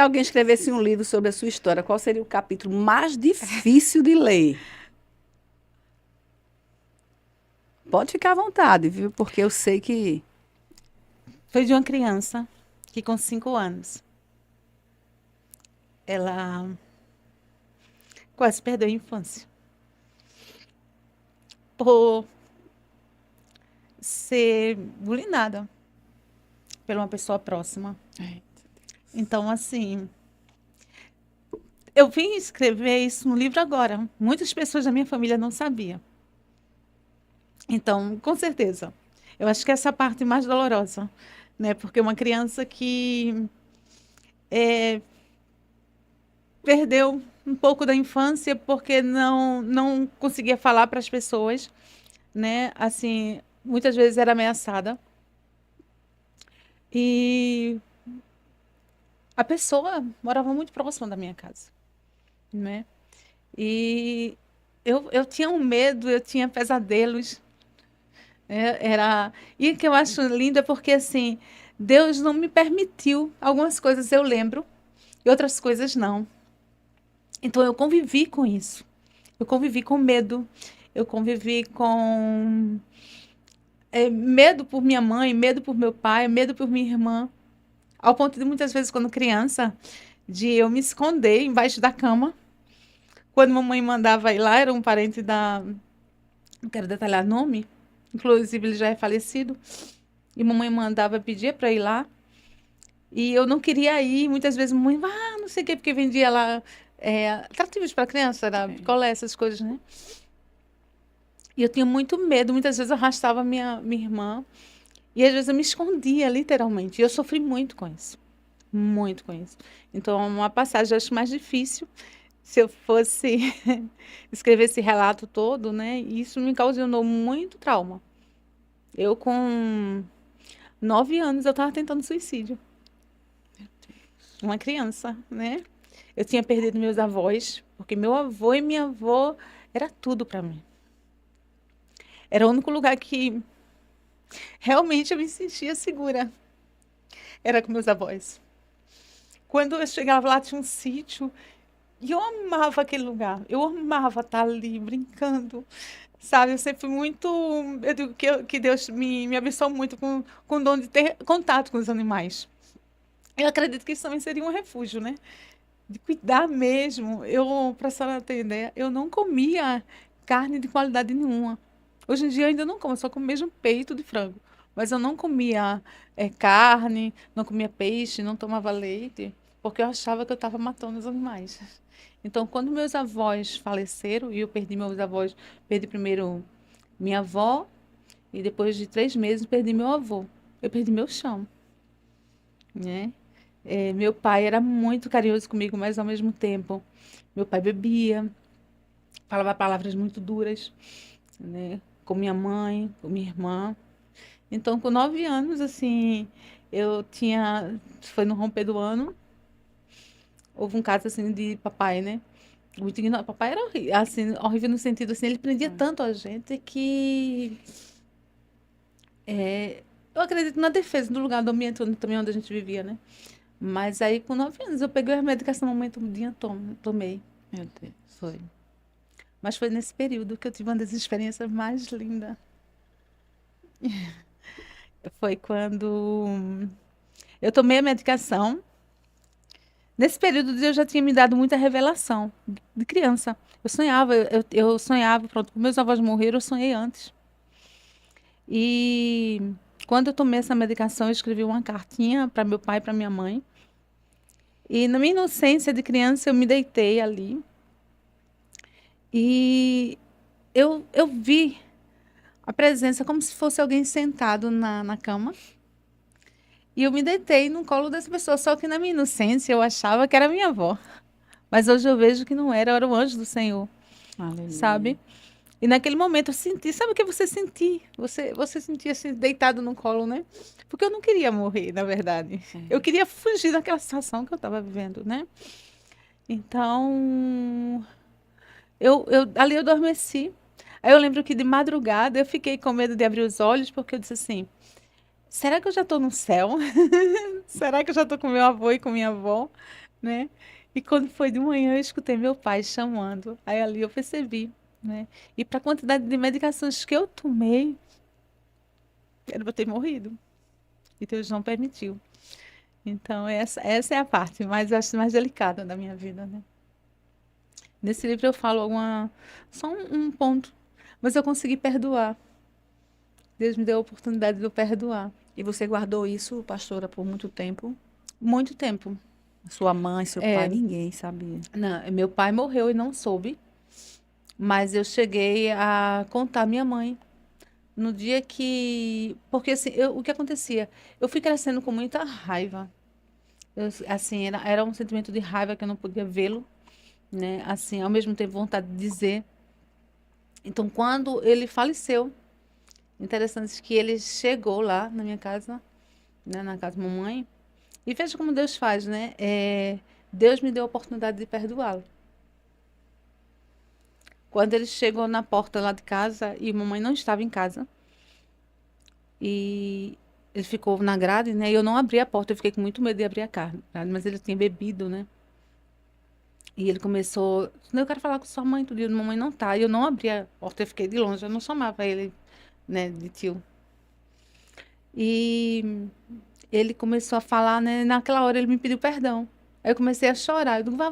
alguém escrevesse um livro sobre a sua história, qual seria o capítulo mais difícil de ler? Pode ficar à vontade, viu? Porque eu sei que. Foi de uma criança que com 5 anos, ela quase perdeu a infância por ser bulinada por uma pessoa próxima. Então, assim, eu vim escrever isso no livro agora. Muitas pessoas da minha família não sabiam. Então, com certeza, eu acho que essa é a parte mais dolorosa, né? Porque uma criança que perdeu um pouco da infância porque não conseguia falar para as pessoas, né? Assim, muitas vezes era ameaçada. E a pessoa morava muito próxima da minha casa, né? E eu tinha um medo, eu tinha pesadelos, né? E o que eu acho lindo é porque, assim, Deus não me permitiu. Algumas coisas eu lembro e outras coisas não. Então eu convivi com isso. Eu convivi com medo. Eu convivi com medo por minha mãe, medo por meu pai, medo por minha irmã. Ao ponto de muitas vezes, quando criança, de eu me esconder embaixo da cama. Quando mamãe mandava ir lá, era um parente da. Não quero detalhar nome, inclusive ele já é falecido. E mamãe mandava pedir para ir lá. E eu não queria ir. Muitas vezes, mãe, não sei o quê, porque vendia lá atrativos para criança, era picolé, essas coisas, né? E eu tinha muito medo. Muitas vezes eu arrastava minha irmã. E às vezes eu me escondia, literalmente. E eu sofri muito com isso. Muito com isso. Então, uma passagem eu acho mais difícil. Se eu fosse escrever esse relato todo, né? Isso me causou muito trauma. Eu, com 9 anos, eu estava tentando suicídio. Uma criança, né? Eu tinha perdido meus avós, porque meu avô e minha avó era tudo para mim. Era o único lugar que realmente eu me sentia segura. Era com meus avós. Quando eu chegava lá, tinha um sítio. E eu amava aquele lugar. Eu amava estar ali brincando. Sabe, eu sempre fui muito. Eu digo que Deus me abençoou muito com o dom de ter contato com os animais. Eu acredito que isso também seria um refúgio, né? De cuidar mesmo. Eu, para a senhora ter ideia, eu não comia carne de qualidade nenhuma. Hoje em dia eu ainda não como, eu só como mesmo peito de frango. Mas eu não comia carne, não comia peixe, não tomava leite, porque eu achava que eu estava matando os animais. Então, quando meus avós faleceram, e eu perdi meus avós, perdi primeiro minha avó, e depois de 3 meses perdi meu avô. Eu perdi meu chão, né? Meu pai era muito carinhoso comigo, mas ao mesmo tempo, meu pai bebia, falava palavras muito duras, né? Com minha mãe, com minha irmã. Então, com 9 anos, assim, eu tinha. Foi no romper do ano, houve um caso assim de papai, né? Muito ignorante. Papai era horrível, assim, horrível no sentido assim, ele prendia tanto a gente que eu acredito na defesa do lugar do ambiente também onde a gente vivia, né? Mas aí com 9 anos eu peguei a medicação, mamãe todo dia tomei. Meu Deus. Foi. Mas foi nesse período que eu tive uma das experiências mais lindas. Foi quando eu tomei a medicação. Nesse período Deus já tinha me dado muita revelação de criança. Eu sonhava, eu sonhava, pronto, quando meus avós morreram, eu sonhei antes. E quando eu tomei essa medicação, eu escrevi uma cartinha para meu pai e para minha mãe. E na minha inocência de criança, eu me deitei ali. E eu vi a presença como se fosse alguém sentado na cama. E eu me deitei no colo dessa pessoa. Só que na minha inocência, eu achava que era minha avó. Mas hoje eu vejo que não era, era o anjo do Senhor, Aleluia. sabe? E naquele momento eu senti, sabe o que você sentir? Você sentia assim, deitado no colo, né? Porque eu não queria morrer, na verdade. Eu queria fugir daquela situação que eu estava vivendo, né? Então, ali eu adormeci. Aí eu lembro que de madrugada eu fiquei com medo de abrir os olhos, porque eu disse assim: será que eu já estou no céu? Será que eu já estou com meu avô e com minha avó? né? E quando foi de manhã, eu escutei meu pai chamando. Aí ali eu percebi, né? E para a quantidade de medicações que eu tomei, era para eu ter morrido. E Deus não permitiu. Então, essa é a parte mais, acho, mais delicada da minha vida, né? Nesse livro eu falo só um ponto, mas eu consegui perdoar. Deus me deu a oportunidade de eu perdoar. E você guardou isso, pastora, por muito tempo? Muito tempo. Sua mãe, seu pai, É, ninguém sabia. não, meu pai morreu e não soube, mas eu cheguei a contar à minha mãe no dia que. Porque assim, o que acontecia? Eu fui crescendo com muita raiva. Assim, era um sentimento de raiva que eu não podia vê-lo, né? Assim, ao mesmo tempo vontade de dizer. Então, quando ele faleceu, interessante que ele chegou lá na minha casa, né, na casa da mamãe, e veja como Deus faz, né? Deus me deu a oportunidade de perdoá-lo. Quando ele chegou na porta lá de casa e mamãe não estava em casa, e ele ficou na grade, né? E eu não abri a porta, eu fiquei com muito medo de abrir a grade, mas ele tinha bebido, né? E ele começou, "Não, eu quero falar com sua mãe, tudo, e mamãe não tá." E eu não abri a porta, eu fiquei de longe, eu não chamava ele, né, de tio. E ele começou a falar, né? Naquela hora ele me pediu perdão. Aí eu comecei a chorar. Eu digo, vá,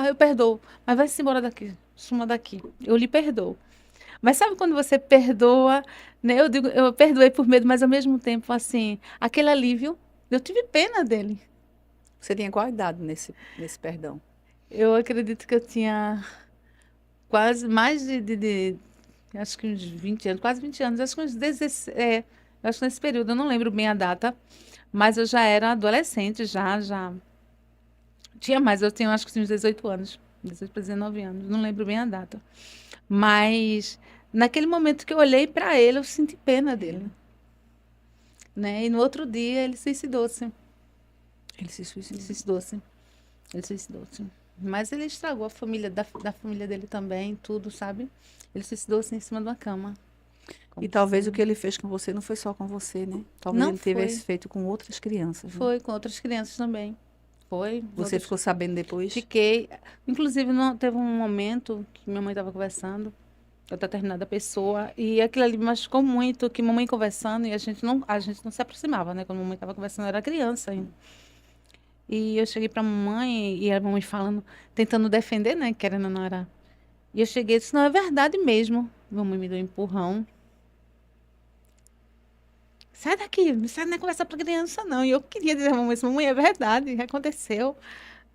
eu perdoo. Mas vai-se embora daqui, suma daqui. Eu lhe perdoo. Mas sabe quando você perdoa, né? Eu digo, eu perdoei por medo, mas ao mesmo tempo, assim, aquele alívio, eu tive pena dele. Você tinha qual idade nesse perdão? Eu acredito que eu tinha quase mais acho que uns 20 anos, quase 20 anos, acho que uns 16, acho que nesse período, eu não lembro bem a data, mas eu já era adolescente, já tinha mais, eu tinha acho que uns 18 anos, 18 para 19 anos, não lembro bem a data. Mas naquele momento que eu olhei para ele, eu senti pena dele, né? E no outro dia ele suicidou-se. Ele se Ele suicidou. suicidou-se. Ele suicidou-se. Mas ele estragou a família da família dele também, tudo, sabe? Ele suicidou-se em cima de uma cama. E Como talvez se... o que ele fez com você não foi só com você, né? Talvez Não ele foi. tivesse feito com outras crianças, né? Foi com outras crianças também. Foi. Você ficou sabendo depois? Fiquei. Inclusive, não, teve um momento que minha mãe estava conversando, outra determinada pessoa, e aquilo ali me machucou muito, que mamãe conversando, e a gente não se aproximava, né? Quando mamãe estava conversando, eu era criança ainda. E eu cheguei pra mamãe, e a mamãe falando, tentando defender, né? Querendo ou não era. E eu cheguei e disse, não, é verdade mesmo. Mamãe me deu um empurrão. Sai daqui, não sai nem conversar pra criança, não. E eu queria dizer, mamãe, é verdade, aconteceu.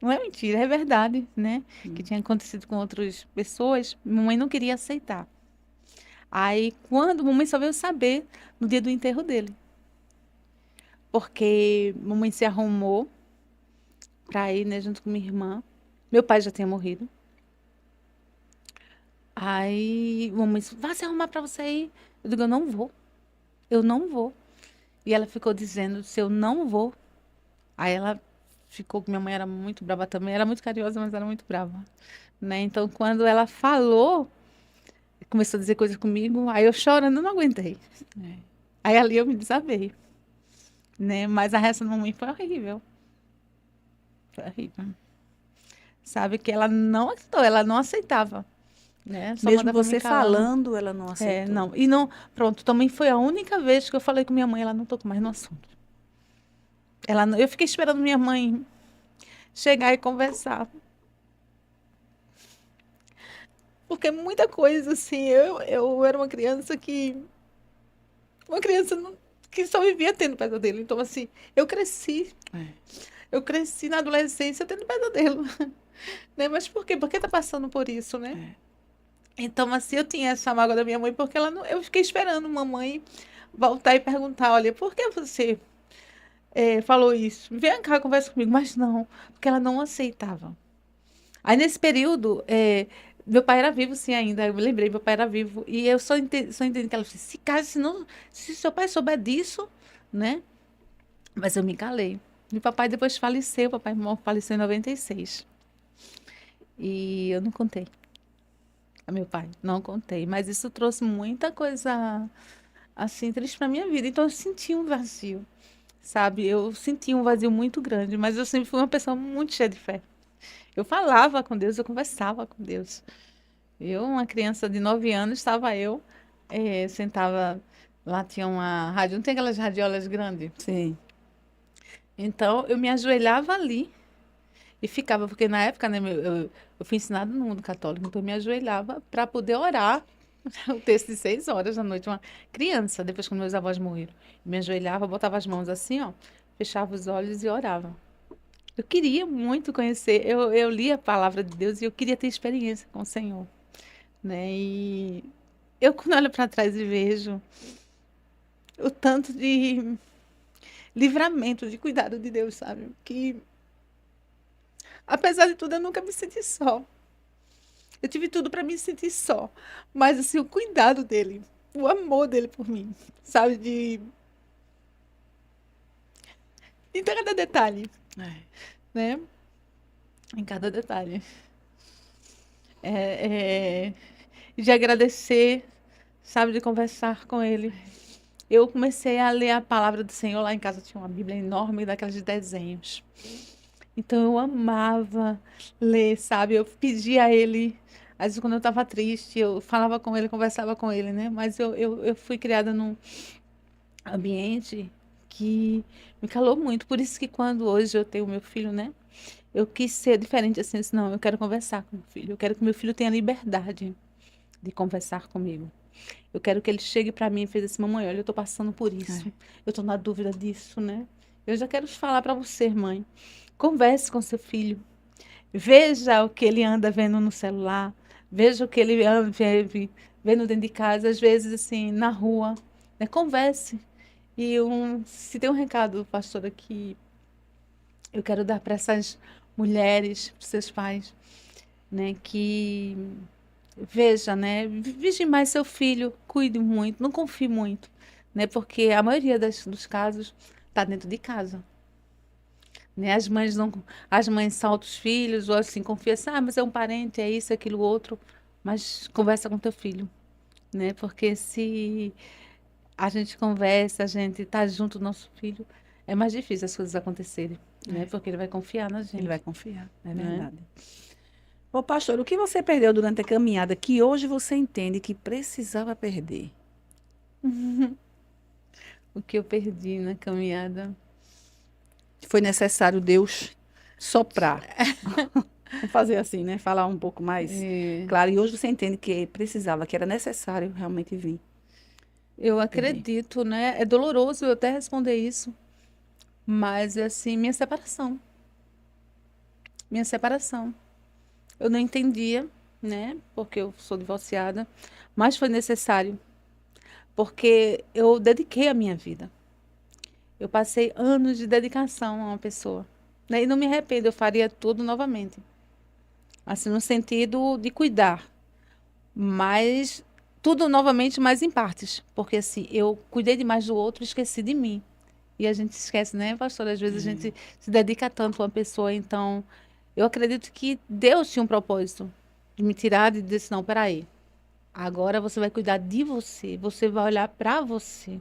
Não é mentira, é verdade, né? Que tinha acontecido com outras pessoas, mamãe não queria aceitar. Aí, quando mamãe só veio saber no dia do enterro dele. Porque mamãe se arrumou pra ir, né, junto com minha irmã. Meu pai já tinha morrido. Aí, mamãe disse, vai se arrumar pra você ir. Eu digo, eu não vou. Eu não vou. E ela ficou dizendo, se eu não vou. Aí ela ficou, minha mãe era muito brava também, era muito carinhosa, mas era muito brava, né? Então, quando ela falou, começou a dizer coisas comigo, aí eu chorando, não aguentei. É. Aí ali eu me desabei, né? Mas a reação da mamãe foi horrível. Foi horrível. Sabe que ela não aceitou, ela não aceitava, né? Só Mesmo mandava me você calar. falando, ela não aceitou. Não. E não, pronto, também foi a única vez que eu falei com minha mãe, ela não tocou mais no assunto. Eu fiquei esperando minha mãe chegar e conversar. Porque muita coisa, assim, eu era uma criança que. Uma criança que só vivia tendo pesadelo. Então, assim, eu cresci. É. Eu cresci na adolescência tendo pesadelo. Né? Mas por quê? Porque tá passando por isso, né? É. Então, assim, eu tinha essa mágoa da minha mãe, porque ela não, eu fiquei esperando mamãe voltar e perguntar, olha, por que você falou isso? Vem cá, conversa comigo. Mas não, porque ela não aceitava. Aí, nesse período, meu pai era vivo, sim, ainda. Eu me lembrei, meu pai era vivo. E eu só entendi que ela disse, se case, se seu pai souber disso, né? Mas eu me calei. E papai depois faleceu, papai faleceu em 96. E eu não contei a meu pai, não contei. Mas isso trouxe muita coisa, assim, triste para minha vida. Então eu senti um vazio, sabe? Eu senti um vazio muito grande, mas eu sempre fui uma pessoa muito cheia de fé. Eu falava com Deus, eu conversava com Deus. Eu, uma criança de 9 anos, sentava, lá tinha uma rádio, não tem aquelas radiolas grandes? Sim. Então, eu me ajoelhava ali e ficava, porque na época, né, eu fui ensinada no mundo católico, então eu me ajoelhava para poder orar o texto de 6 horas da noite, uma criança, depois que meus avós morreram. Eu me ajoelhava, botava as mãos assim, ó, fechava os olhos e orava. Eu queria muito conhecer, eu li a palavra de Deus e eu queria ter experiência com o Senhor, né? E eu, quando olho para trás e vejo o tanto de livramento, de cuidado de Deus, sabe? Que, apesar de tudo, eu nunca me senti só. Eu tive tudo para me sentir só. Mas, assim, o cuidado dele, o amor dele por mim, sabe? Em cada detalhe, É. né? Em cada detalhe. É, é, de agradecer, sabe? De conversar com ele. Eu comecei a ler a palavra do Senhor. Lá em casa tinha uma Bíblia enorme, daquelas de desenhos. Então eu amava ler, sabe? Eu pedia a ele, às vezes quando eu estava triste, eu falava com ele, conversava com ele, né? Mas eu fui criada num ambiente que me calou muito. Por isso que quando hoje eu tenho meu filho, né? Eu quis ser diferente assim, disse, não, eu quero conversar com meu filho. Eu quero que meu filho tenha liberdade de conversar comigo. Eu quero que ele chegue para mim e fez assim, mamãe, olha, eu estou passando por isso. Eu estou na dúvida disso, né? Eu já quero falar para você, mãe. Converse com seu filho. Veja o que ele anda vendo no celular. Veja o que ele anda vendo dentro de casa, às vezes assim, na rua. Né? Converse. E se tem um recado, pastora, que eu quero dar para essas mulheres, para seus pais, né, que veja, né, vigie mais seu filho, cuide muito, não confie muito, né, porque a maioria dos casos está dentro de casa, né, as mães saltam os filhos ou assim confia assim, mas é um parente, é isso, aquilo, outro, mas conversa com teu filho, né, porque se a gente conversa, a gente está junto do nosso filho, é mais difícil as coisas acontecerem, né, porque ele vai confiar na gente. Ele vai confiar, é né? verdade. Ô, pastor, o que você perdeu durante a caminhada que hoje você entende que precisava perder? O que eu perdi na caminhada. Foi necessário Deus soprar. Vamos fazer assim, né? Falar um pouco mais É, claro. E hoje você entende que precisava, que era necessário realmente vir eu perder. acredito, né? É doloroso eu até responder isso, mas assim, minha separação. Minha separação. Eu não entendia, né? Porque eu sou divorciada, mas foi necessário, porque eu dediquei a minha vida. Eu passei anos de dedicação a uma pessoa, né? E não me arrependo, eu faria tudo novamente. Assim, no sentido de cuidar, mas tudo novamente, mas em partes, porque assim, eu cuidei demais do outro e esqueci de mim. E a gente esquece, né, pastor? Às vezes a gente se dedica tanto a uma pessoa, então eu acredito que Deus tinha um propósito de me tirar e disse, não, peraí, agora você vai cuidar de você, você vai olhar para você.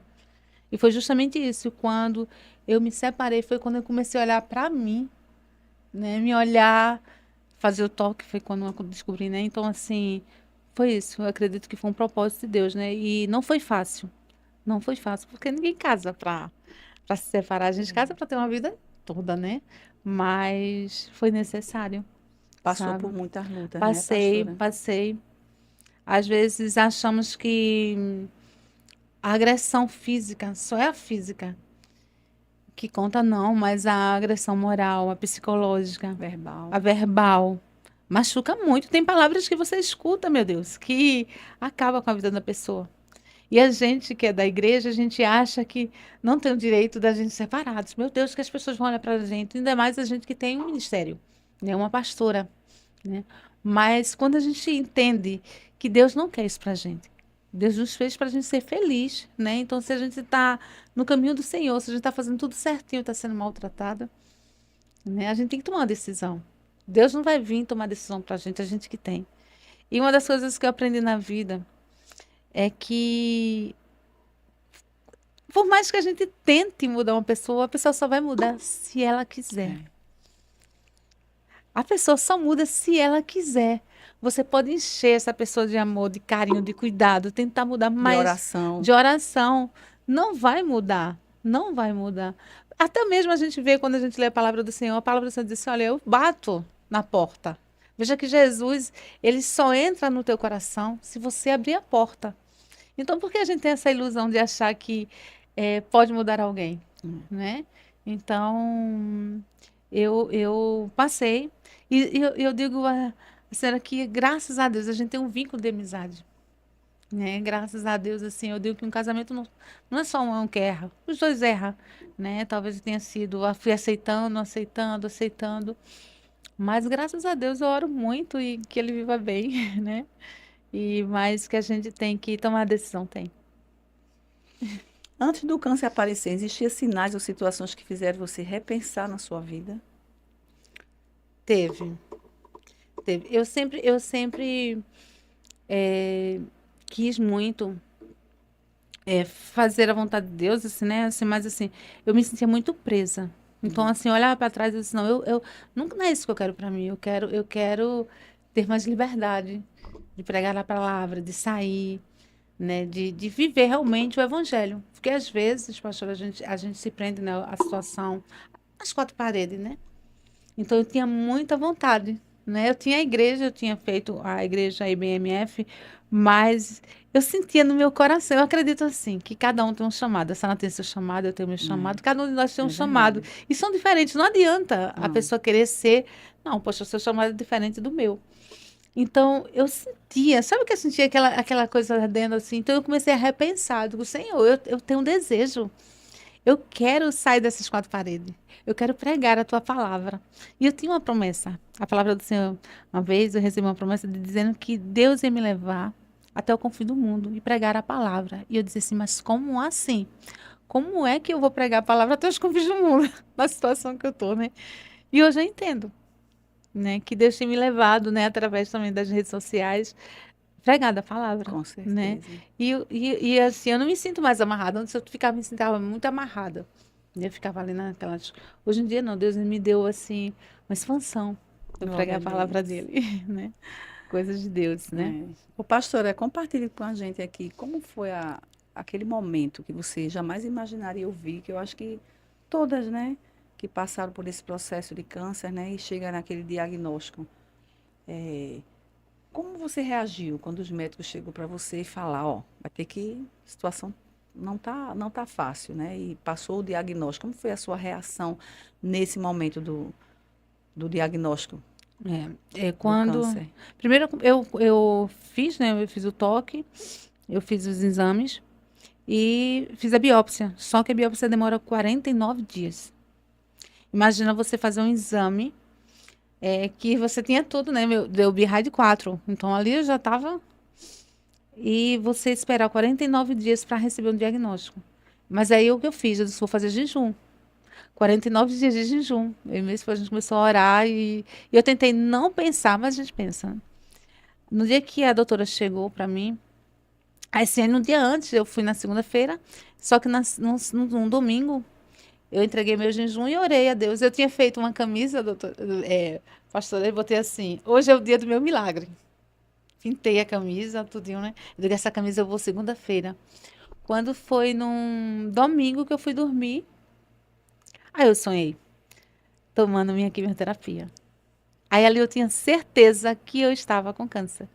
E foi justamente isso, quando eu me separei, foi quando eu comecei a olhar para mim, né, me olhar, fazer o toque, foi quando eu descobri, né? Então, assim, foi isso. Eu acredito que foi um propósito de Deus, né? E não foi fácil. Não foi fácil, porque ninguém casa para se separar. A gente casa para ter uma vida toda, né? Mas foi necessário, Passou por sabe? muitas lutas, né, Passei, pastora? passei. Às vezes achamos que a agressão física, só é a física que conta, não, mas a agressão moral, a psicológica, Verbal. a verbal, machuca muito. Tem palavras que você escuta, meu Deus, que acaba com a vida da pessoa. E a gente que é da igreja, a gente acha que não tem o direito da gente separados. Meu Deus, que as pessoas vão olhar para a gente, ainda mais a gente que tem um ministério, né, uma pastora, né? Mas quando a gente entende que Deus não quer isso para a gente, Deus nos fez para a gente ser feliz, né? Então, se a gente está no caminho do Senhor, se a gente está fazendo tudo certinho, está sendo maltratada, né? A gente tem que tomar uma decisão. Deus não vai vir tomar decisão para a gente que tem. E uma das coisas que eu aprendi na vida é que, por mais que a gente tente mudar uma pessoa, a pessoa só vai mudar se ela quiser. É. A pessoa só muda se ela quiser. Você pode encher essa pessoa de amor, de carinho, de cuidado, tentar mudar De mais oração. de oração. Não vai mudar. Não vai mudar. Até mesmo a gente vê quando a gente lê a palavra do Senhor, a palavra do Senhor diz assim, olha, eu bato na porta. Veja que Jesus, ele só entra no teu coração se você abrir a porta. Então, por que a gente tem essa ilusão de achar que pode mudar alguém, né? Então, eu passei e eu digo a senhora que, graças a Deus, a gente tem um vínculo de amizade, né? Graças a Deus, assim, eu digo que um casamento não é só um que erra, os dois erram, né? Talvez tenha sido, fui aceitando, aceitando, aceitando, mas graças a Deus eu oro muito e que ele viva bem, né? E mais que a gente tem que tomar a decisão, tem. Antes do câncer aparecer, existiam sinais ou situações que fizeram você repensar na sua vida? Teve, teve. Eu sempre quis muito fazer a vontade de Deus, assim, né? Assim, mas assim, eu me sentia muito presa. Então, assim, eu olhava para trás e disse, não, eu nunca não é isso que eu quero para mim. Eu quero ter mais liberdade de pregar a palavra, de sair, né? De viver realmente o evangelho. Porque às vezes, pastor, a gente se prende, né, à situação, às quatro paredes, né? Então eu tinha muita vontade, né? Eu tinha a igreja, eu tinha feito a igreja IBMF, mas eu sentia no meu coração, eu acredito assim, que cada um tem um chamado. A Sara tem seu chamado, eu tenho meu chamado, cada um de nós tem um É chamado. verdade. E são diferentes, não adianta a Não. pessoa querer ser, não, poxa, o seu chamado é diferente do meu. Então, eu sentia, sabe o que eu sentia aquela coisa dentro assim? Então, eu comecei a repensar, digo, Senhor, eu tenho um desejo. Eu quero sair dessas quatro paredes. Eu quero pregar a tua palavra. E eu tinha uma promessa. A palavra do Senhor, uma vez eu recebi uma promessa dizendo que Deus ia me levar até o confim do mundo e pregar a palavra. E eu disse assim, mas como assim? Como é que eu vou pregar a palavra até os confins do mundo? Na situação que eu estou, né? E hoje eu entendo, né? Que Deus tem me levado, né? Através também das redes sociais, pregar a palavra, Com né? certeza. E assim, eu não me sinto mais amarrada. Antes eu ficava, me sentava muito amarrada. Eu ficava ali naquelas. Hoje em dia, não, Deus me deu assim uma expansão. Eu Glória pregar a a palavra Deus. dele, né? Coisas de Deus, né? É. O pastor, compartilhe com a gente aqui como foi aquele momento que você jamais imaginaria ouvir, que eu acho que todas, né, que passaram por esse processo de câncer, né, e chegam naquele diagnóstico. É, como você reagiu quando os médicos chegam para você e falam, ó, vai ter que, a situação não tá fácil, né, e passou o diagnóstico. Como foi a sua reação nesse momento do diagnóstico do Quando. câncer? Primeiro eu fiz, né? Eu fiz o toque, eu fiz os exames e fiz a biópsia. Só que a biópsia demora 49 dias. Imagina você fazer um exame que você tinha tudo, né? Deu BIRAD 4. Então ali eu já estava. E você esperar 49 dias para receber um diagnóstico. Mas aí o que eu fiz? Eu disse, vou fazer jejum. 49 dias de jejum. E mesmo a gente começou a orar e eu tentei não pensar, mas a gente pensa. No dia que a doutora chegou para mim, assim, no dia antes, eu fui na segunda-feira, só que num domingo eu entreguei meu jejum e orei a Deus. Eu tinha feito uma camisa, doutor, pastora, eu botei assim, hoje é o dia do meu milagre. Pintei a camisa, tudinho, né? Eu digo, essa camisa eu vou segunda-feira. Quando foi num domingo que eu fui dormir, aí eu sonhei, tomando minha quimioterapia. Aí ali eu tinha certeza que eu estava com câncer.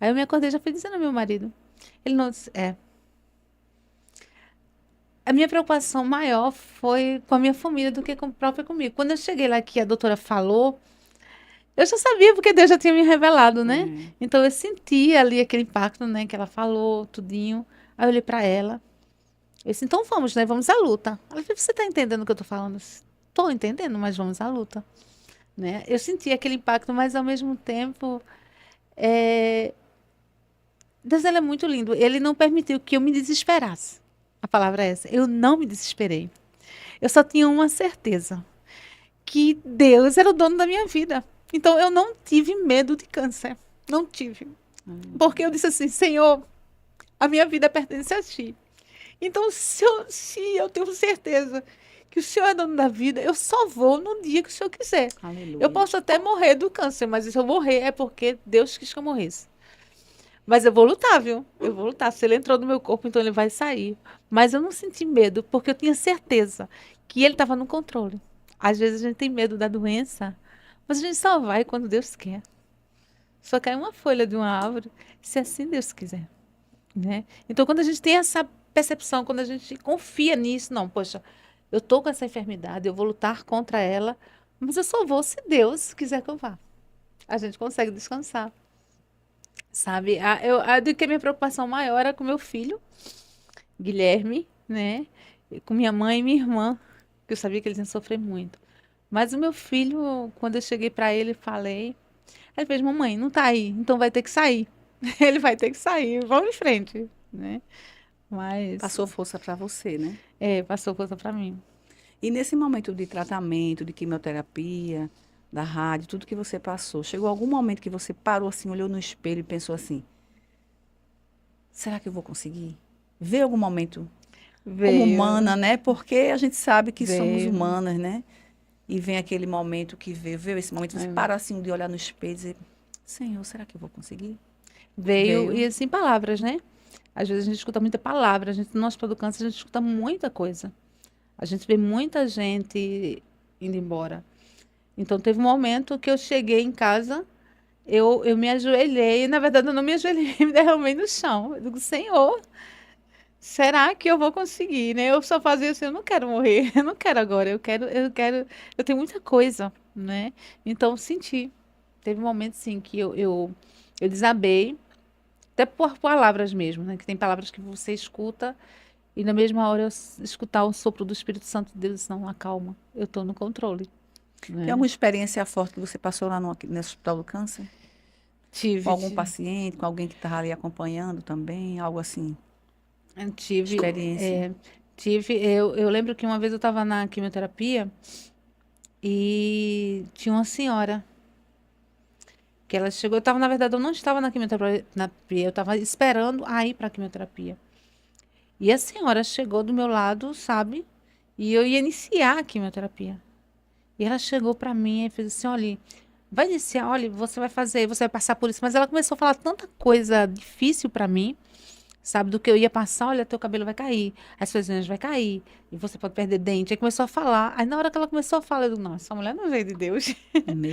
Aí eu me acordei e já fui dizendo ao meu marido. Ele não disse, a minha preocupação maior foi com a minha família do que com própria comigo. Quando eu cheguei lá que a doutora falou, eu já sabia porque Deus já tinha me revelado, né? É. Então eu senti ali aquele impacto, né, que ela falou, tudinho. Aí eu olhei para ela. Eu disse, então vamos, né? Vamos à luta. Ela disse, você tá entendendo o que eu tô falando? Eu disse, tô entendendo, mas vamos à luta, né? Eu senti aquele impacto, mas ao mesmo tempo, é, Deus ele é muito lindo. Ele não permitiu que eu me desesperasse. A palavra é essa. Eu não me desesperei. Eu só tinha uma certeza, que Deus era o dono da minha vida. Então eu não tive medo de câncer. Não tive. Porque eu disse assim, Senhor, a minha vida pertence a ti. Então se eu tenho certeza que o Senhor é dono da vida, eu só vou no dia que o Senhor quiser. Eu Aleluia. posso até morrer do câncer, mas se eu morrer é porque Deus quis que eu morresse. Mas eu vou lutar, viu? Eu vou lutar. Se ele entrou no meu corpo, então ele vai sair. Mas eu não senti medo, porque eu tinha certeza que ele estava no controle. Às vezes a gente tem medo da doença, mas a gente só vai quando Deus quer. Só cai uma folha de uma árvore, se assim Deus quiser, né? Então, quando a gente tem essa percepção, quando a gente confia nisso, não, poxa, eu tô com essa enfermidade, eu vou lutar contra ela, mas eu só vou se Deus quiser que eu vá. A gente consegue descansar, sabe? Eu digo que a minha preocupação maior era com meu filho, Guilherme, né? E com minha mãe e minha irmã, que eu sabia que eles iam sofrer muito. Mas o meu filho, quando eu cheguei para ele e falei, ele fez, mamãe, não tá aí, então vai ter que sair. Ele vai ter que sair, vamos em frente, né? Mas, Passou força para você, né? passou coisa para mim. E nesse momento de tratamento, de quimioterapia, da rádio, tudo que você passou, chegou algum momento que você parou assim, olhou no espelho e pensou assim: será que eu vou conseguir? Veio algum momento como Veio, humana, né? Porque a gente sabe que somos veio. humanas, né? E vem aquele momento que veio esse momento, você é, para assim de olhar no espelho e dizer: Senhor, será que eu vou conseguir? Veio, e Veio. assim, palavras, né? Às vezes a gente escuta muita palavra, a gente, no nosso do câncer, a gente escuta muita coisa. A gente vê muita gente indo embora. Então, teve um momento que eu cheguei em casa, eu me ajoelhei, e na verdade eu não me ajoelhei, me derramei no chão. Eu digo, Senhor, será que eu vou conseguir, né? Eu só fazia assim, eu não quero morrer, eu não quero agora, eu tenho muita coisa, né? Então, senti. Teve um momento, sim, que eu desabei, até por palavras mesmo, né? Que tem palavras que você escuta e na mesma hora escutar o sopro do Espírito Santo de Deus, não, acalma, eu tô no controle, Tem né? alguma experiência forte que você passou lá no Hospital do Câncer? Com Tive, algum tive, paciente, com alguém que estava ali acompanhando também? Algo assim? tive, Experiência. eu lembro que uma vez eu estava na quimioterapia e tinha uma senhora que ela chegou, na verdade, eu não estava na quimioterapia, eu estava esperando a ir para a quimioterapia. E a senhora chegou do meu lado, sabe? E eu ia iniciar a quimioterapia. E ela chegou para mim e fez assim: olha, vai iniciar, olha, você vai fazer, você vai passar por isso. Mas ela começou a falar tanta coisa difícil para mim, sabe? Do que eu ia passar, olha, teu cabelo vai cair, as suas unhas vai cair, e você pode perder dente. Aí começou a falar. Aí na hora que ela começou a falar, eu digo, não, essa mulher não veio de Deus. Meu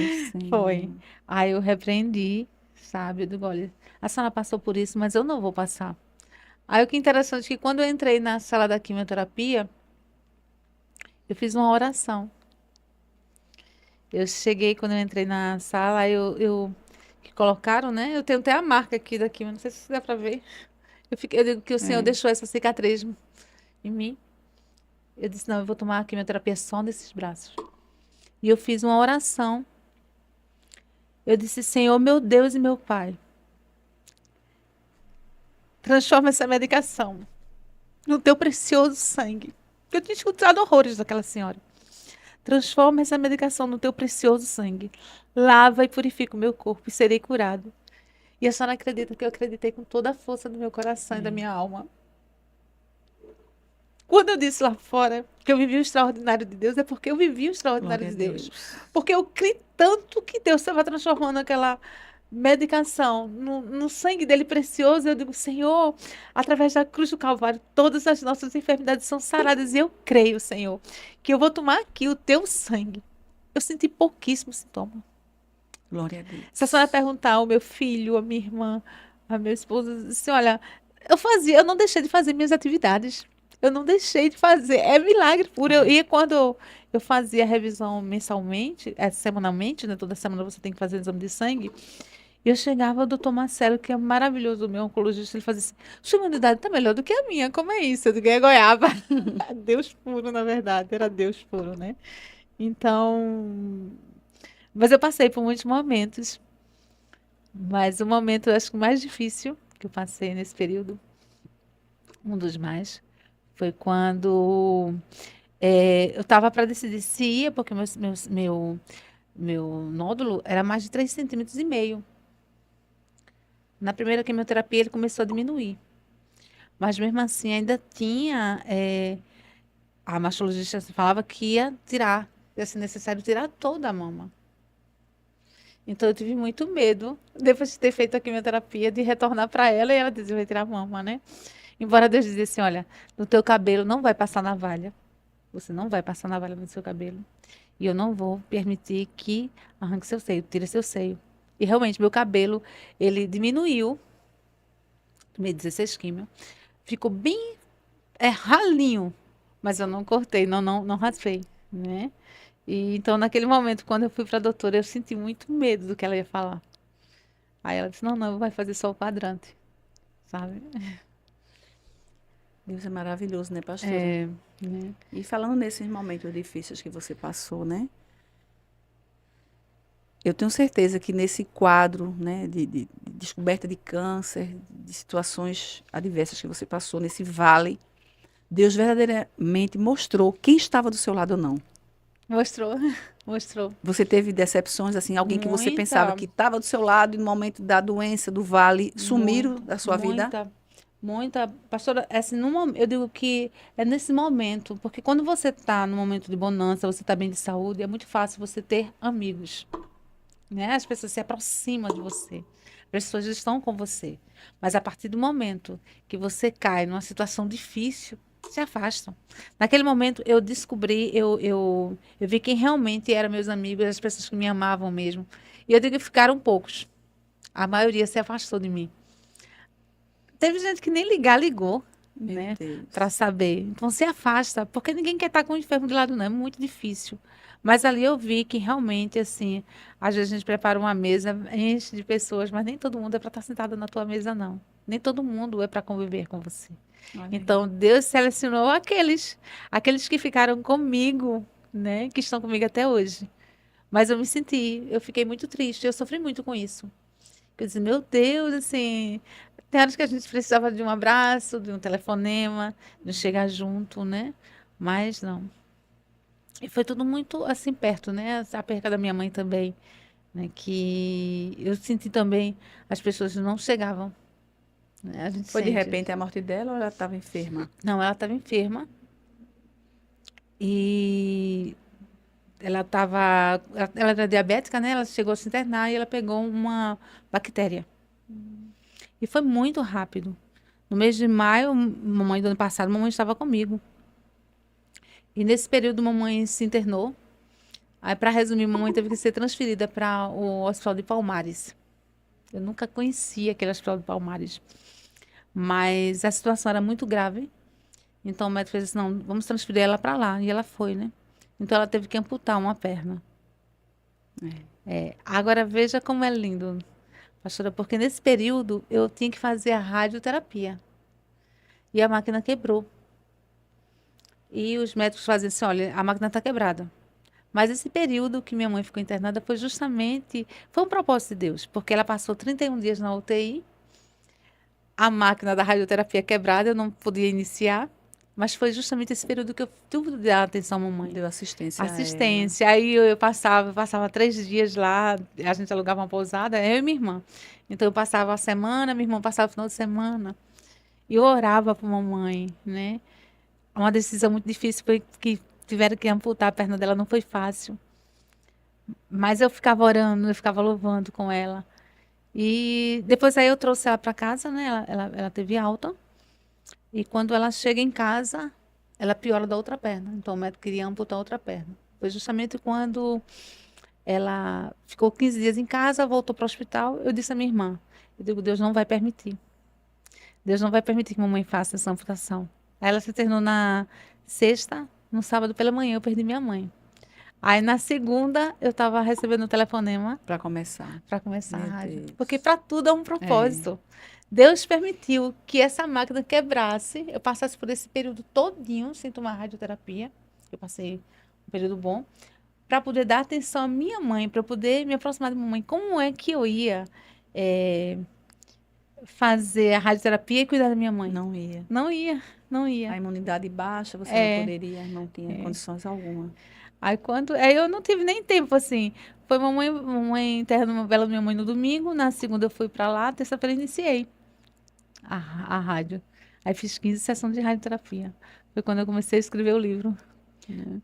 Foi. Senhor. Aí eu repreendi, sabe? Eu digo, olha, a senhora passou por isso, mas eu não vou passar. Aí o que é interessante é que quando eu entrei na sala da quimioterapia, eu fiz uma oração. Eu cheguei, quando eu entrei na sala, que colocaram, né? Eu tenho até a marca aqui da quimio, não sei se dá pra ver. Eu digo que o Senhor É. deixou essa cicatriz em mim. Eu disse, não, eu vou tomar a quimioterapia só nesses braços. E eu fiz uma oração. Eu disse, Senhor, meu Deus e meu Pai, transforma essa medicação no teu precioso sangue. Eu tinha escutado horrores daquela senhora. Transforma essa medicação no teu precioso sangue. Lava e purifica o meu corpo e serei curado. E a senhora acredita que eu acreditei com toda a força do meu coração e da É. minha alma. Quando eu disse lá fora que eu vivi o extraordinário de Deus, é porque eu vivi o extraordinário Glória a de Deus. Deus. Porque eu criei tanto que Deus estava transformando aquela medicação no sangue dele precioso. Eu digo, Senhor, através da cruz do Calvário, todas as nossas enfermidades são saradas. E eu creio, Senhor, que eu vou tomar aqui o teu sangue. Eu senti pouquíssimo sintoma. Glória a Se a senhora Deus. perguntar ao meu filho, à minha irmã, à minha esposa, assim, olha, eu não deixei de fazer minhas atividades. Eu não deixei de fazer. É milagre puro. É. E quando eu fazia a revisão mensalmente, semanalmente, né? Toda semana você tem que fazer exame de sangue. E eu chegava ao doutor Marcelo, que é maravilhoso, o meu oncologista, ele fazia assim, sua imunidade está melhor do que a minha, como é isso? Eu digo, é goiaba. Deus puro, na verdade, era Deus puro, né? Então, mas eu passei por muitos momentos, mas o momento, eu acho que o mais difícil que eu passei nesse período, um dos mais, foi quando eu estava para decidir se ia, porque meu nódulo era mais de 3,5 cm. Na primeira quimioterapia ele começou a diminuir, mas mesmo assim ainda tinha a mastologista falava que ia ser necessário tirar toda a mama. Então eu tive muito medo, depois de ter feito a quimioterapia, de retornar para ela e ela dizer, vai tirar a mama, né? Embora Deus dizia assim, olha, no teu cabelo não vai passar navalha. Você não vai passar navalha no seu cabelo. E eu não vou permitir que arranque seu seio, tire seu seio. E realmente, meu cabelo, ele diminuiu. Tomei 16 químio. Ficou bem ralinho. Mas eu não cortei, não raspei, né? E então, naquele momento, quando eu fui para a doutora, eu senti muito medo do que ela ia falar. Aí ela disse, não, vai fazer só o quadrante, sabe? Deus é maravilhoso, né, pastora? Né? E falando nesses momentos difíceis que você passou, né? Eu tenho certeza que nesse quadro, né, de descoberta de câncer, de situações adversas que você passou, nesse vale, Deus verdadeiramente mostrou quem estava do seu lado ou não. Mostrou, mostrou. Você teve decepções, assim, alguém que você pensava que estava do seu lado e no momento da doença, do vale, sumiram da sua vida? Muita. Pastora, assim, eu digo que é nesse momento, porque quando você está no momento de bonança, você está bem de saúde, é muito fácil você ter amigos, né? As pessoas se aproximam de você, as pessoas estão com você. Mas a partir do momento que você cai numa situação difícil, se afastam. Naquele momento eu descobri, eu vi quem realmente eram meus amigos, as pessoas que me amavam mesmo. E eu digo que ficaram poucos. A maioria se afastou de mim. Teve gente que nem ligou, Meu né, Deus. para saber. Então se afasta, porque ninguém quer estar com o enfermo do lado, não, é muito difícil. Mas ali eu vi que realmente, assim, às vezes a gente prepara uma mesa, enche de pessoas, mas nem todo mundo é para estar sentado na tua mesa, não. Nem todo mundo é para conviver com você. Olha aí. Então Deus selecionou aqueles que ficaram comigo, né, que estão comigo até hoje. Mas eu fiquei muito triste, eu sofri muito com isso. Eu disse, meu Deus, assim, tem horas que a gente precisava de um abraço, de um telefonema, de chegar junto, né? Mas não. E foi tudo muito assim perto, né? A perca da minha mãe também, né? Que eu senti também, as pessoas não chegavam, né? A gente Foi de sente. repente a morte dela ou ela estava enferma? Não, ela estava enferma e ela era diabética, né? Ela chegou a se internar e ela pegou uma bactéria. E foi muito rápido. No mês de maio, mamãe do ano passado, mamãe estava comigo. E nesse período, mamãe se internou. Aí, para resumir, mamãe teve que ser transferida para o Hospital de Palmares. Eu nunca conhecia aquele Hospital de Palmares. Mas a situação era muito grave. Então o médico fez assim, não, vamos transferir ela para lá. E ela foi, né? Então ela teve que amputar uma perna. Agora veja como é lindo, pastora, porque nesse período eu tinha que fazer a radioterapia. E a máquina quebrou. E os médicos faziam assim, olha, a máquina está quebrada. Mas esse período que minha mãe ficou internada foi um propósito de Deus, porque ela passou 31 dias na UTI, a máquina da radioterapia quebrada, eu não podia iniciar, mas foi justamente esse período que eu tive de dar atenção à mamãe. Deu assistência a ela. Assistência. Aí eu passava 3 dias lá, a gente alugava uma pousada, eu e minha irmã. Então eu passava a semana, minha irmã passava o final de semana. E eu orava por mamãe, né? Uma decisão muito difícil foi que tiveram que amputar a perna dela, não foi fácil. Mas eu ficava orando, eu ficava louvando com ela. E depois aí eu trouxe ela para casa, né? Ela teve alta. E quando ela chega em casa, ela piora da outra perna. Então o médico queria amputar a outra perna. Foi justamente quando ela ficou 15 dias em casa, voltou para o hospital. Eu disse à minha irmã, eu digo, Deus não vai permitir. Deus não vai permitir que mamãe faça essa amputação. Aí ela se internou na sexta, no sábado pela manhã eu perdi minha mãe. Aí na segunda eu estava recebendo um telefonema Para começar. para começar a Meu rádio. Deus. Porque para tudo há um propósito. Deus permitiu que essa máquina quebrasse, eu passasse por esse período todinho sem tomar radioterapia. Eu passei um período bom para poder dar atenção à minha mãe, para poder me aproximar da minha mãe. Como é que eu ia fazer a radioterapia e cuidar da minha mãe? Não ia. Não ia, não ia. A imunidade baixa, você não poderia, não tinha condições alguma. Aí eu não tive nem tempo, assim. Foi mamãe interna uma vela da minha mãe no domingo, na segunda eu fui para lá, terça-feira iniciei a rádio. Aí fiz 15 sessões de radioterapia. Foi quando eu comecei a escrever o livro. Né?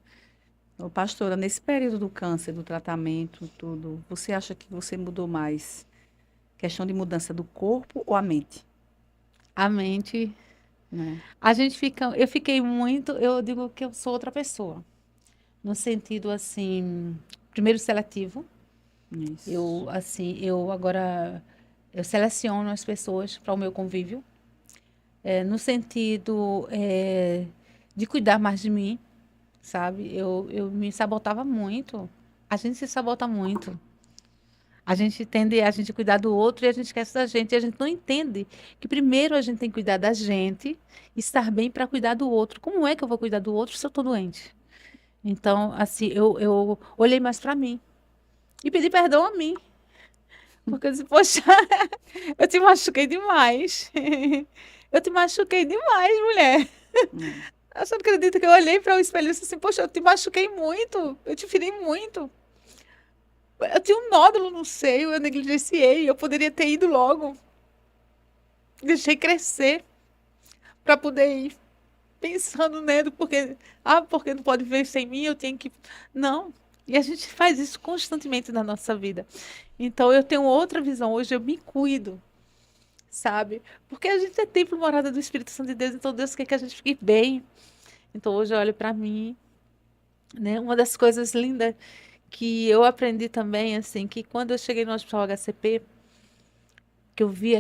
Ô, pastora, nesse período do câncer, do tratamento, tudo, você acha que você mudou mais? Questão de mudança do corpo ou a mente, A mente, né? a gente fica, eu fiquei muito, eu digo que eu sou outra pessoa, no sentido assim, primeiro seletivo. Isso. Eu agora eu seleciono as pessoas para o meu convívio, no sentido de cuidar mais de mim, sabe? Eu me sabotava muito. A gente se sabota muito. A gente tende a gente cuidar do outro e a gente esquece da gente. E a gente não entende que primeiro a gente tem que cuidar da gente, estar bem para cuidar do outro. Como é que eu vou cuidar do outro se eu estou doente? Então, assim, eu olhei mais para mim e pedi perdão a mim. Porque eu disse, poxa, eu te machuquei demais. Eu te machuquei demais, mulher. É. Você não acredita que eu olhei para o espelho e disse assim, poxa, eu te machuquei muito. Eu te feri muito. Eu tinha um nódulo no seio, eu negligenciei. Eu poderia ter ido logo. Deixei crescer para poder ir pensando nele, porque não pode ver sem mim, eu tenho que. Não. E a gente faz isso constantemente na nossa vida. Então eu tenho outra visão. Hoje eu me cuido, sabe? Porque a gente é templo morada do Espírito Santo de Deus, então Deus quer que a gente fique bem. Então hoje eu olho para mim, né? Uma das coisas lindas que eu aprendi também, assim, que quando eu cheguei no Hospital HCP, que eu vi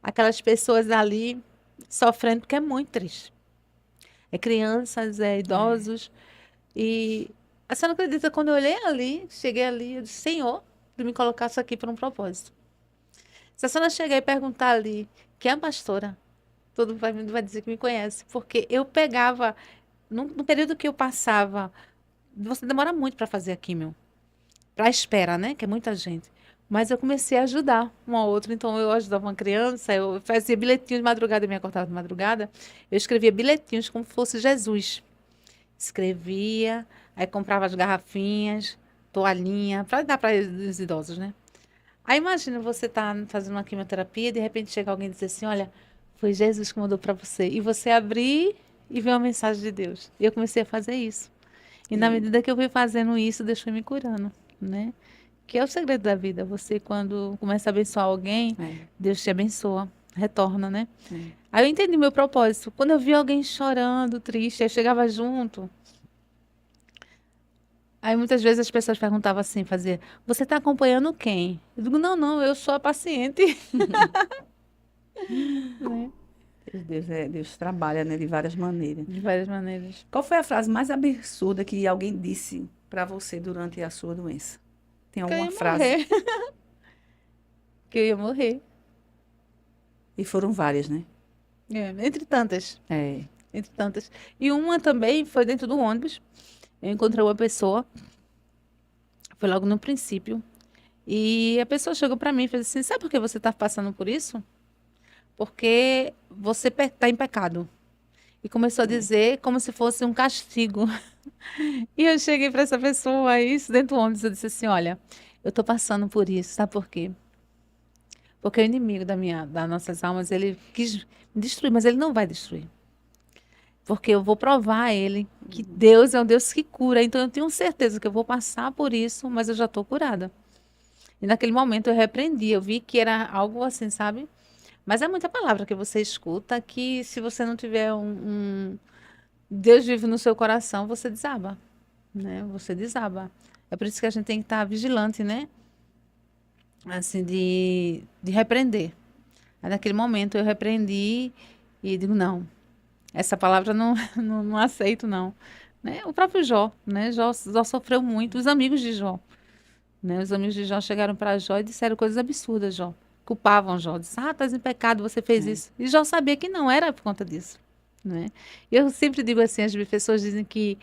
aquelas pessoas ali sofrendo, porque é muito triste. É crianças, é É. idosos. E a senhora acredita, quando eu olhei ali, cheguei ali, eu disse, Senhor, tu me colocasse aqui por um propósito. Se a senhora chegar e perguntar ali, quem é a pastora? Todo mundo vai dizer que me conhece. Porque eu pegava, no período que eu passava, você demora muito para fazer a químio. Para a espera, né? Que é muita gente. Mas eu comecei a ajudar um ao outro. Então, eu ajudava uma criança, eu fazia bilhetinhos de madrugada, eu me acordava de madrugada. Eu escrevia bilhetinhos como se fosse Jesus. Escrevia, aí comprava as garrafinhas, toalhinha, para dar para os idosos, né? Aí imagina você tá fazendo uma quimioterapia e de repente chega alguém e diz assim, olha, foi Jesus que mandou para você. E você abrir e ver uma mensagem de Deus. E eu comecei a fazer isso. E na E, medida que eu fui fazendo isso, Deus foi me curando, né? Que é o segredo da vida. Você, quando começa a abençoar alguém, é, Deus te abençoa, retorna, né? é. Aí eu entendi meu propósito. Quando eu vi alguém chorando, triste, eu chegava junto. Aí muitas vezes as pessoas perguntavam assim, fazia, você está acompanhando quem? Eu digo, não, não, eu sou a paciente. Né? Deus trabalha, né, de várias maneiras. De várias maneiras. Qual foi a frase mais absurda que alguém disse para você durante a sua doença? Tem Que eu alguma ia frase? morrer. Que eu ia morrer. E foram várias, né? Entre tantas. É. Entre tantas. E uma também foi dentro do ônibus. Eu encontrei uma pessoa, foi logo no princípio. E a pessoa chegou para mim e fez assim: sabe por que você está passando por isso? Porque você está em pecado. E começou a É. dizer como se fosse um castigo. E eu cheguei para essa pessoa, isso dentro do ônibus, eu disse assim: olha, eu estou passando por isso, sabe por quê? Porque o inimigo das nossas almas, ele quis me destruir, mas ele não vai destruir. Porque eu vou provar a ele que Deus é um Deus que cura. Então eu tenho certeza que eu vou passar por isso, mas eu já estou curada. E naquele momento eu repreendi, eu vi que era algo assim, sabe? Mas é muita palavra que você escuta que se você não tiver Deus vive no seu coração, você desaba, né? Você desaba. É por isso que a gente tem que estar vigilante, né? Assim, de repreender. Aí naquele momento eu repreendi e digo, não, essa palavra não, não aceito, não. Né? O próprio Jó, né? Jó sofreu muito, os amigos de Jó. Né? Os amigos de Jó chegaram para Jó e disseram coisas absurdas, Jó. Culpavam Jó. Disseram, estás em pecado, você fez É. isso. E Jó sabia que não era por conta disso. Né? E eu sempre digo assim, as pessoas dizem que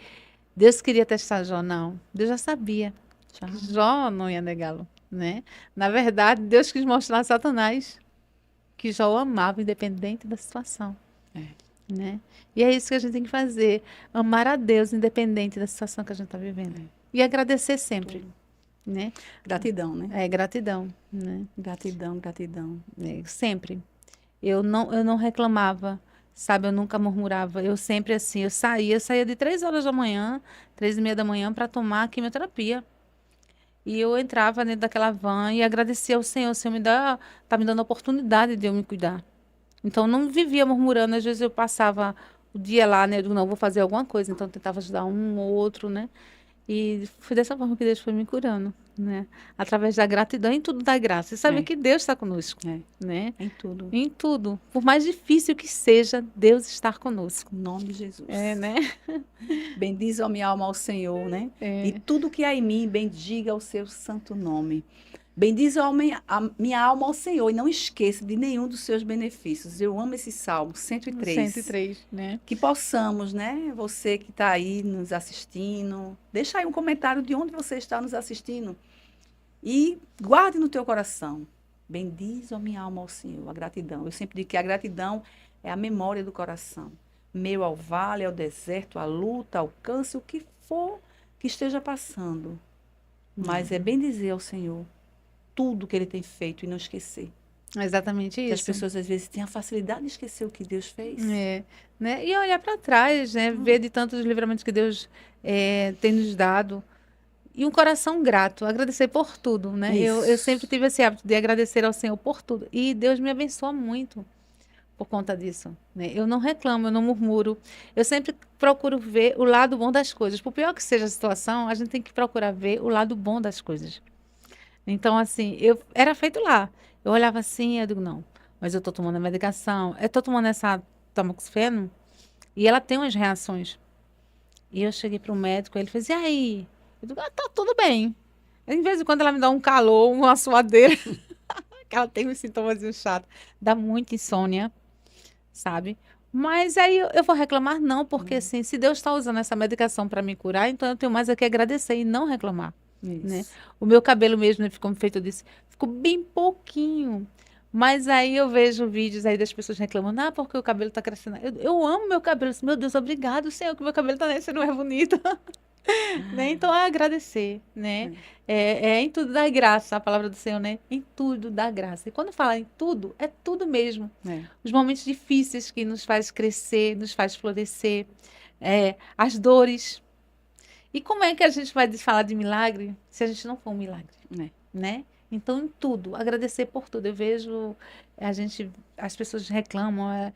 Deus queria testar Jó. Não, Deus já sabia Já. que Jó não ia negá-lo. Né? Na verdade, Deus quis mostrar a Satanás que Jó o amava, independente da situação. É. Né? E é isso que a gente tem que fazer. Amar a Deus, independente da situação que a gente está vivendo. E agradecer sempre. Né? Gratidão, né? É gratidão, né? Gratidão, gratidão. Sempre. Eu não reclamava sabe? Eu nunca murmurava. Eu sempre assim, eu saía de 3 horas da manhã, 3h30 da manhã, para tomar a quimioterapia. E eu entrava dentro daquela van e agradecia ao Senhor. O Senhor tá me dando a oportunidade de eu me cuidar. Então, eu não vivia murmurando. Às vezes eu passava o dia lá, né? Eu digo, não, vou fazer alguma coisa. Então, eu tentava ajudar um ou outro, né? E foi dessa forma que Deus foi me curando, né? Através da gratidão, em tudo da graça. E saber É, que Deus está conosco, é, né? em tudo. Em tudo. Por mais difícil que seja, Deus está conosco. Em nome de É, Jesus. né? Bendize a minha alma ao Senhor, né? E É, tudo que há em mim, bendiga o seu santo nome. Bendize a minha alma ao Senhor e não esqueça de nenhum dos seus benefícios. Eu amo esse Salmo no 103. 103, né? Que possamos, né? Você que está aí nos assistindo, deixa aí um comentário de onde você está nos assistindo e guarde no teu coração. Bendize a minha alma ao Senhor, a gratidão. Eu sempre digo que a gratidão é a memória do coração. Meio ao vale, ao deserto, à luta, ao câncer, o que for que esteja passando. Mas é bem dizer ao Senhor tudo que Ele tem feito e não esquecer. É exatamente Que as isso. pessoas às vezes têm a facilidade de esquecer o que Deus fez. É, né? E olhar para trás, né? Ver de tantos livramentos que Deus tem nos dado. E um coração grato, agradecer por tudo, né? Eu sempre Isso. tive esse hábito de agradecer ao Senhor por tudo. E Deus me abençoa muito por conta disso, né? Eu não reclamo, eu não murmuro. Eu sempre procuro ver o lado bom das coisas. Por pior que seja a situação, a gente tem que procurar ver o lado bom das coisas. Então, assim, eu era feito lá. Eu olhava assim, eu digo, não, mas eu tô tomando a medicação, eu tô tomando essa tamoxifeno e ela tem umas reações. E eu cheguei para o médico, ele fez, e aí? Eu digo, tá tudo bem. Em vez de quando ela me dá um calor, uma suadeira, que ela tem uns sintomas chatos, dá muita insônia, sabe? Mas aí eu vou reclamar? Não, porque assim, se Deus está usando essa medicação para me curar, então eu tenho mais a que agradecer e não reclamar, né? Isso. O meu cabelo mesmo, né, ficou feito, eu disse, ficou bem pouquinho. Mas aí eu vejo vídeos aí das pessoas reclamando, porque o cabelo tá crescendo. Eu amo meu cabelo. Eu disse, meu Deus, obrigado, Senhor, que meu cabelo tá crescendo, não é bonito. Né? Então, é agradecer, né? É em tudo dá graça, a palavra do Senhor, né? Em tudo dá graça. E quando fala em tudo, é tudo mesmo. É, é. Os momentos difíceis que nos faz crescer, nos faz florescer, as dores. E como é que a gente vai falar de milagre se a gente não for um milagre, É. né? Então, em tudo, agradecer por tudo. Eu vejo as pessoas reclamam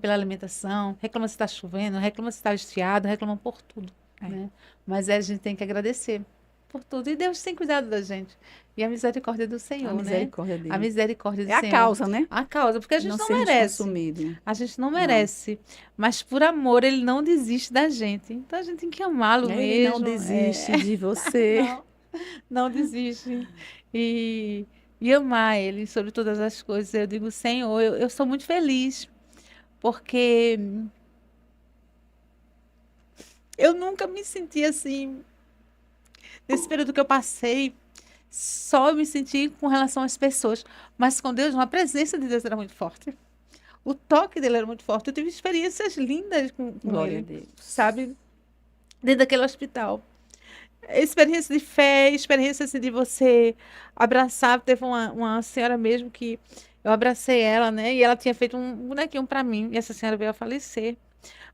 pela alimentação, reclamam se está chovendo, reclamam se está estiado, reclamam por tudo, É. né? Mas a gente tem que agradecer por tudo. E Deus tem cuidado da gente. E a misericórdia do A Senhor, né? misericórdia A dele. misericórdia do É a Senhor. causa, né? A causa, porque a De gente não não sermos merece. consumidos. A gente não Não. merece. Mas por amor, Ele não desiste da gente. Então a gente tem que amá-lo Ele não mesmo. desiste de você. Não, não desiste. E amar Ele sobre todas as coisas. Eu digo, Senhor, eu sou muito feliz, porque eu nunca me senti assim, nesse período que eu passei, só eu me senti com relação às pessoas, mas com Deus, a presença de Deus era muito forte. O toque dele era muito forte. Eu tive experiências lindas com Glória a ele, Deus. sabe? Dentro daquele hospital. Experiência de fé, experiência assim, de você abraçar. Teve uma senhora mesmo que eu abracei ela, né? E ela tinha feito um bonequinho para mim. E essa senhora veio a falecer.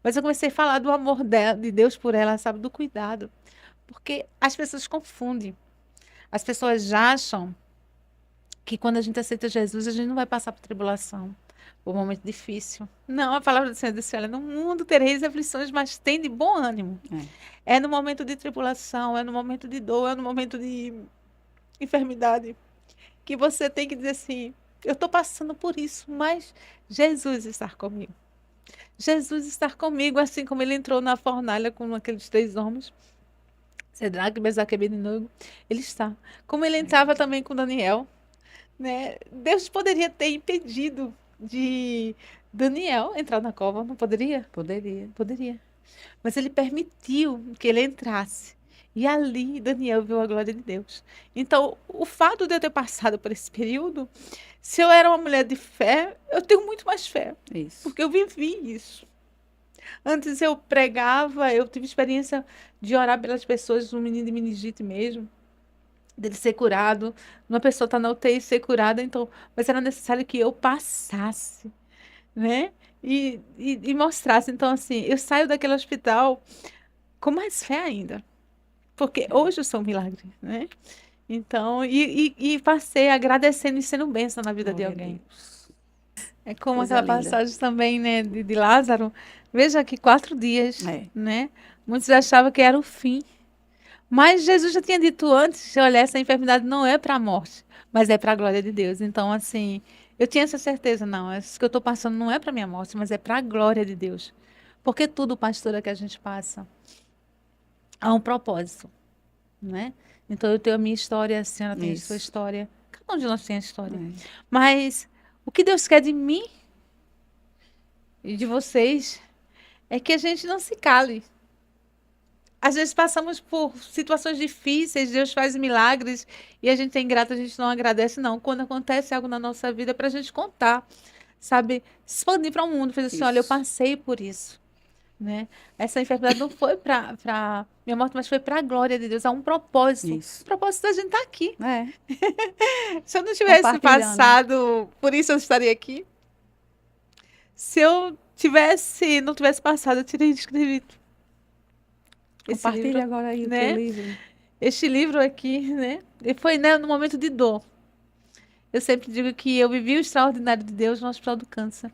Mas eu comecei a falar do amor dela, de Deus por ela, sabe? Do cuidado. Porque as pessoas confundem. As pessoas acham que quando a gente aceita Jesus, a gente não vai passar por tribulação, por um momento difícil. Não, a palavra do Senhor disse, olha, no mundo tereis aflições, mas tem de bom ânimo. É no momento de tribulação, é no momento de dor, é no momento de enfermidade, que você tem que dizer assim, eu estou passando por isso, mas Jesus está comigo. Jesus está comigo, assim como ele entrou na fornalha com aqueles 3 homens, Cedraque, Mesaque e Abednego, ele está. Como ele entrava também com Daniel, né? Deus poderia ter impedido de Daniel entrar na cova, não poderia? Poderia. Poderia. Mas ele permitiu que ele entrasse. E ali Daniel viu a glória de Deus. Então, o fato de eu ter passado por esse período, se eu era uma mulher de fé, eu tenho muito mais fé, Isso. porque eu vivi isso. Antes eu pregava, eu tive experiência de orar pelas pessoas, um menino de meningite mesmo, dele ser curado, uma pessoa está na UTI ser curada, então, mas era necessário que eu passasse, né? e mostrasse. Então, assim, eu saio daquele hospital com mais fé ainda, porque hoje eu sou um milagre, né? Então, e passei agradecendo e sendo bênção na vida de Glória a alguém. Deus. É como Coisa aquela linda. passagem também, né, de Lázaro. Veja que 4 dias, É. né? Muitos achavam que era o fim. Mas Jesus já tinha dito antes, olha, essa enfermidade não é para a morte, mas é para a glória de Deus. Então, assim, eu tinha essa certeza, não, isso que eu estou passando não é para minha morte, mas é para a glória de Deus. Porque tudo, pastora, que a gente passa, há um propósito, né? Então, eu tenho a minha história, a senhora tem a sua Isso. história, cada um de nós tem a história. É. Mas o que Deus quer de mim e de vocês é que a gente não se cale. Às vezes passamos por situações difíceis, Deus faz milagres e a gente é ingrato, a gente não agradece, não. Quando acontece algo na nossa vida, é para a gente contar, sabe? Expandir para o mundo, fazer assim, olha, eu Isso. passei por isso, né? Essa enfermidade não foi para minha morte, mas foi para a glória de Deus. Há um propósito. O Isso. propósito da gente estar aqui. É. Se eu não tivesse Compartilhando. passado, por isso eu estaria aqui. Se eu tivesse, não tivesse passado, eu teria escrito esse Compartilhe livro, agora aí o teu né? livro. Este livro aqui, né? E foi, né, no momento de dor. Eu sempre digo que eu vivi o extraordinário de Deus no Hospital do Câncer.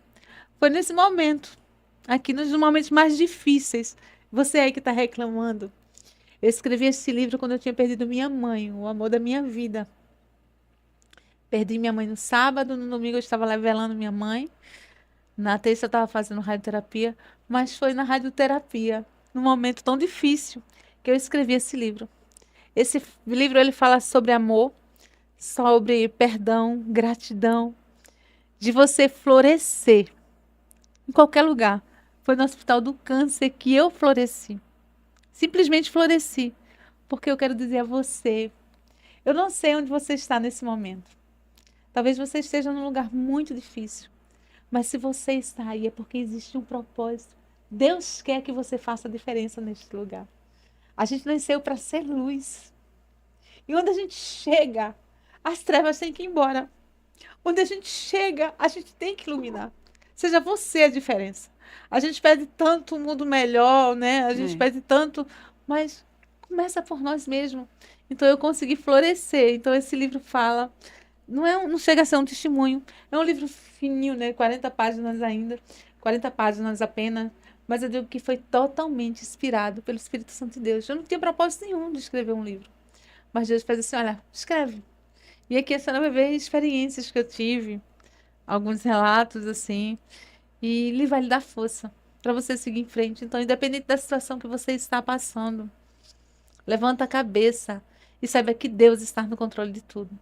Foi nesse momento, aqui nos momentos mais difíceis. Você aí que está reclamando. Eu escrevi esse livro quando eu tinha perdido minha mãe, o amor da minha vida. Perdi minha mãe no sábado, no domingo eu estava lá velando minha mãe. Na terça eu estava fazendo radioterapia, mas foi na radioterapia, num momento tão difícil, que eu escrevi esse livro. Esse livro ele fala sobre amor, sobre perdão, gratidão, de você florescer em qualquer lugar. Foi no Hospital do Câncer que eu floresci. Simplesmente floresci. Porque eu quero dizer a você, eu não sei onde você está nesse momento. Talvez você esteja num lugar muito difícil. Mas se você está aí é porque existe um propósito. Deus quer que você faça a diferença neste lugar. A gente nasceu para ser luz. E onde a gente chega, as trevas têm que ir embora. Onde a gente chega, a gente tem que iluminar. Seja você a diferença. A gente pede tanto um mundo melhor, né? A gente É. pede tanto, mas começa por nós mesmos. Então eu consegui florescer. Então esse livro fala, não chega a ser um testemunho, é um livro fininho, né? 40 páginas ainda, 40 páginas apenas, mas eu digo que foi totalmente inspirado pelo Espírito Santo de Deus. Eu não tinha propósito nenhum de escrever um livro, mas Deus fez assim, olha, escreve. E aqui a senhora vai ver experiências que eu tive, alguns relatos assim, e ele vai lhe dar força para você seguir em frente. Então, independente da situação que você está passando, levanta a cabeça e saiba que Deus está no controle de tudo.